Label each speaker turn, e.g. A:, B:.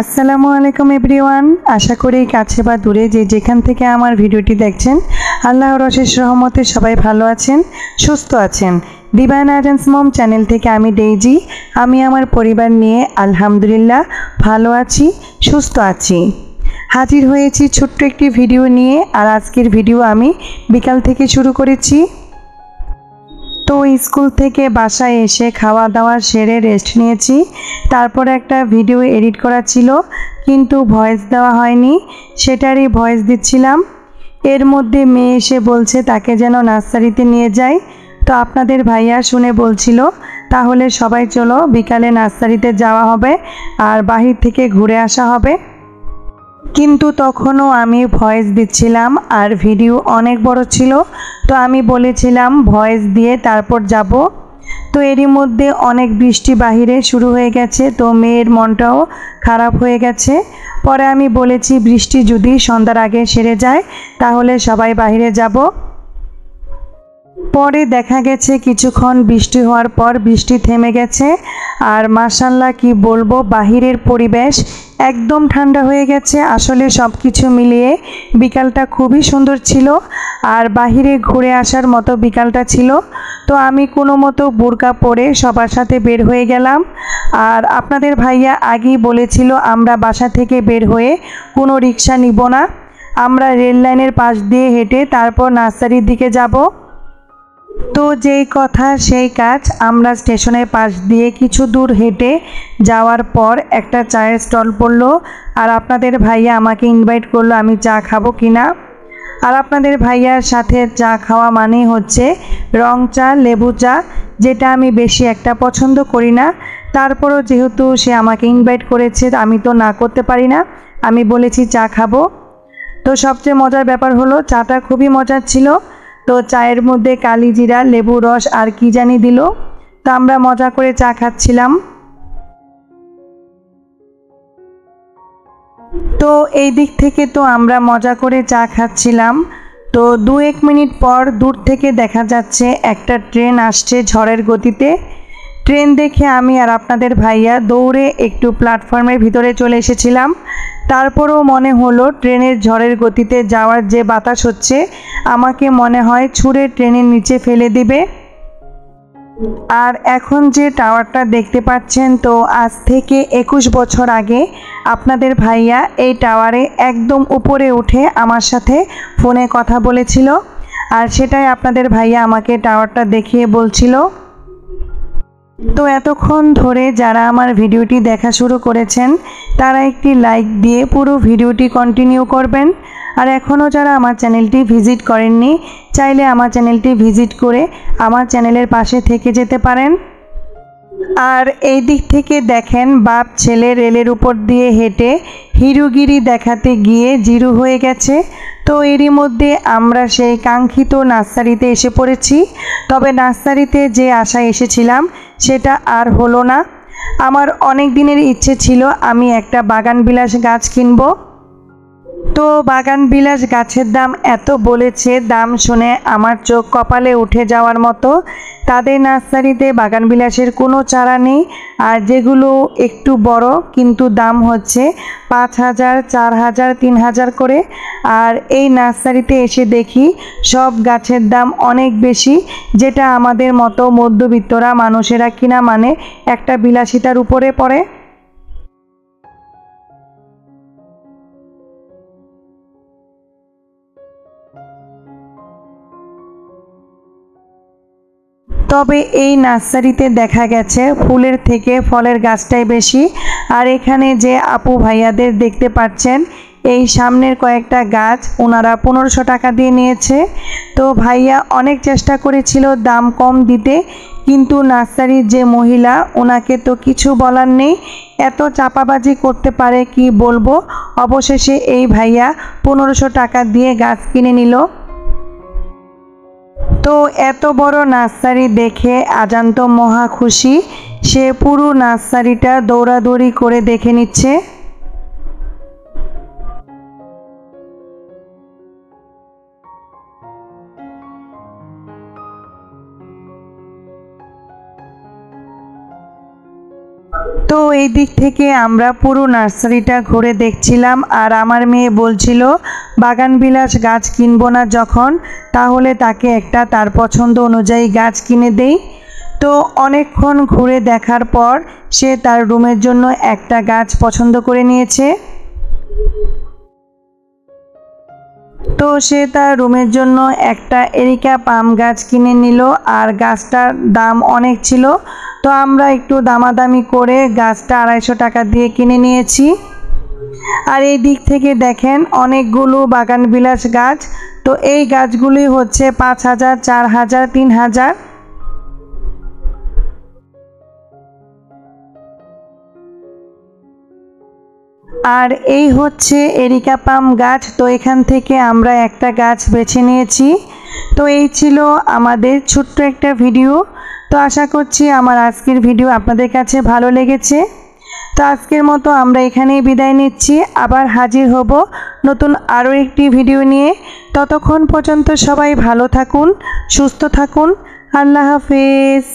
A: আসসালামু আলাইকুম এভরিওয়ান। আশা করি কাছে বা দূরে যে যেখান থেকে আমার ভিডিওটি দেখছেন আল্লাহর অশেষ রহমতে সবাই ভালো আছেন, সুস্থ আছেন। ডিভাইন আর্টেন্স মম চ্যানেল থেকে আমি ডেইজি, আমি আমার পরিবার নিয়ে আলহামদুলিল্লাহ ভালো আছি, সুস্থ আছি। হাজির হয়েছি ছোট্ট একটি ভিডিও নিয়ে। আর আজকের ভিডিও আমি বিকাল থেকে শুরু করেছি। তো স্কুল থেকে বাসায় এসে খাওয়া দাওয়া সেরে রেস্ট নিয়েছি। তারপরে একটা ভিডিও এডিট করা ছিল, কিন্তু ভয়েস দেওয়া হয়নি, সেটারই ভয়েস দিচ্ছিলাম। এর মধ্যে মেয়ে এসে বলছে তাকে যেন নার্সারিতে নিয়ে যায়। তো আপনাদের ভাইয়া শুনে বলছিল তাহলে সবাই চলো বিকালে নার্সারিতে যাওয়া হবে আর বাহির থেকে ঘুরে আসা হবে। কিন্তু তখনও আমি ভয়েস দিচ্ছিলাম আর ভিডিও অনেক বড় ছিল, তো আমি বলেছিলাম ভয়েস দিয়ে তারপর যাব। তো এরই মধ্যে অনেক বৃষ্টি বাহিরে শুরু হয়ে গেছে, তো মেয়ের মনটাও খারাপ হয়ে গেছে। পরে আমি বলেছি বৃষ্টি যদি সন্ধ্যার আগে সেরে যায় তাহলে সবাই বাহিরে যাব। পরে দেখা গেছে কিছুক্ষণ বৃষ্টি হওয়ার পর বৃষ্টি থেমে গেছে। আর মাশাআল্লাহ কি বলবো, বাহিরের পরিবেশ একদম ঠান্ডা হয়ে গেছে। আসলে সব কিছু মিলিয়ে বিকালটা খুবই সুন্দর ছিল আর বাহিরে ঘুরে আসার মতো বিকালটা ছিল। তো আমি কোনো মতো বোরকা পরে সবার সাথে বের হয়ে গেলাম। আর আপনাদের ভাইয়া আগেই বলেছিল আমরা বাসা থেকে বের হয়ে কোনো রিক্সা নিব না, আমরা রেল লাইনের পাশ দিয়ে হেঁটে তারপর নার্সারির দিকে যাব। তো যেই কথা সেই কাজ, আমরা স্টেশনের পাশ দিয়ে কিছু দূর হেঁটে যাওয়ার পর একটা চায়ের স্টল পড়লো। আর আপনাদের ভাইয়া আমাকে ইনভাইট করলো আমি চা খাবো কিনা। আর আপনাদের ভাইয়ার সাথে চা খাওয়া মানেই হচ্ছে রং চা, লেবু চা, যেটা আমি বেশি একটা পছন্দ করি না। তারপরও যেহেতু সে আমাকে ইনভাইট করেছে আমি তো না করতে পারি না, আমি বলেছি চা খাবো। তো সবচেয়ে মজার ব্যাপার হলো চাটা খুবই মজার ছিল। তো চায়ের মধ্যে কালিজিরা, লেবু রস আর কি জানি দিল। তো আমরা মজা করে চা খাচ্ছিলাম। তো এই দিক থেকে তো আমরা মজা করে চা খাচ্ছিলাম। তো 2-1 মিনিট পর দূর থেকে দেখা যাচ্ছে একটা ট্রেন আসছে ঝড়ের গতিতে। ট্রেন দেখে আমি আর আপনাদের ভাইয়া দৌড়ে একটু প্ল্যাটফর্মের ভিতরে চলে এসেছিলাম। তারপরও মনে হলো ট্রেনের ঝড়ের গতিতে যাওয়ার যে বাতাস হচ্ছে আমাকে মনে হয় ছুঁড়ে ট্রেনের নিচে ফেলে দিবে। আর এখন যে টাওয়ারটা দেখতে পাচ্ছেন, তো আজ থেকে 21 বছর আগে আপনাদের ভাইয়া এই টাওয়ারে একদম উপরে উঠে আমার সাথে ফোনে কথা বলেছিল। আর সেটাই আপনাদের ভাইয়া আমাকে টাওয়ারটা দেখিয়ে বলছিল। তো এতক্ষণ ধরে যারা আমার ভিডিওটি দেখা শুরু করেছেন তারা একটি লাইক দিয়ে পুরো ভিডিওটি কন্টিনিউ করবেন। আর এখনও যারা আমার চ্যানেলটি ভিজিট করেননি চাইলে আমার চ্যানেলটি ভিজিট করে আমার চ্যানেলের পাশে থেকে যেতে পারেন। আর এই দিক থেকে দেখেন বাপ ছেলে রেলের উপর দিয়ে হেঁটে হিরোগিরি দেখাতে গিয়ে জিরো হয়ে গেছে। তো এরই মধ্যে আমরা সেই কাঙ্ক্ষিত নার্সারিতে এসে পড়েছি। তবে নার্সারিতে যে আশায় এসেছিলাম সেটা আর হলো না। আমার অনেক দিনের ইচ্ছে ছিল আমি একটা বাগানবিলাস গাছ কিনবো। তো বাগানবিলাস গাছের দাম এত বলেছে, দাম শুনে আমার চোখ কপালে উঠে যাওয়ার মতো। তাদের নার্সারিতে বাগানবিলাসের কোনো চারা নেই, আর যেগুলো একটু বড় কিন্তু দাম হচ্ছে 5,000, 4,000, 3,000 করে। আর এই নার্সারিতে এসে দেখি সব গাছের দাম অনেক বেশি, যেটা আমাদের মতো মধ্যবিত্তরা মানুষেরা কিনা মানে একটা বিলাসিতার উপরে পড়ে। তবে এই নার্সারিতে দেখা গেছে ফুলের থেকে ফলের গাছটাই বেশি। আর এখানে যে আপু ভাইয়াদের দেখতে পাচ্ছেন, এই সামনের কয়েকটা গাছ ওনারা 1500 টাকা দিয়ে নিয়েছে। তো ভাইয়া অনেক চেষ্টা করেছিল দাম কম দিতে, কিন্তু নার্সারির যে মহিলা ওনাকে তো কিছু বলার নেই, এত চাপাবাজি করতে পারে কি বলবো। অবশেষে এই ভাইয়া 1500 টাকা দিয়ে গাছ কিনে নিল। তো এত বড় নার্সারি দেখে আজান তো মহা খুশি, সে পুরো নার্সারিটা দৌড়াদৌড়ি করে দেখে নিচ্ছে। তো এই দিক থেকে আমরা পুরো নার্সারিটা ঘুরে দেখছিলাম, আর আমার মেয়ে বলছিল বাগানবিলাস গাছ কিনবো না যখন, তাহলে তাকে একটা তার পছন্দ অনুযায়ী গাছ কিনে দেই। তো অনেকক্ষণ ঘুরে দেখার পর সে তার রুমের জন্য একটা গাছ পছন্দ করে নিয়েছে। তো সে তার রুমের জন্য একটা এরিকা পাম গাছ কিনে নিল, আর গাছটার দাম অনেক ছিল, তো আমরা একটু দামাদামি করে গাছটা 250 টাকা দিয়ে কিনে নিয়েছি। আর এই দিক থেকে দেখেন অনেকগুলো বাগানবিলাস গাছ, তো এই গাছগুলি হচ্ছে 5000, 4000, 3000। আর এই হচ্ছে এরিকা পাম গাছ। তো এখান থেকে আমরা একটা গাছ বেছে নিয়েছি। তো এই ছিল আমাদের ছোট্ট একটা ভিডিও। তো আশা করছি আমার আজকের ভিডিও আপনাদের কাছে ভালো লেগেছে। তো আজকের মতো আমরা এখানেই বিদায় নিচ্ছি, আবার হাজির হব নতুন আরও একটি ভিডিও নিয়ে। ততক্ষণ পর্যন্ত সবাই ভালো থাকুন, সুস্থ থাকুন। আল্লাহ হাফেজ।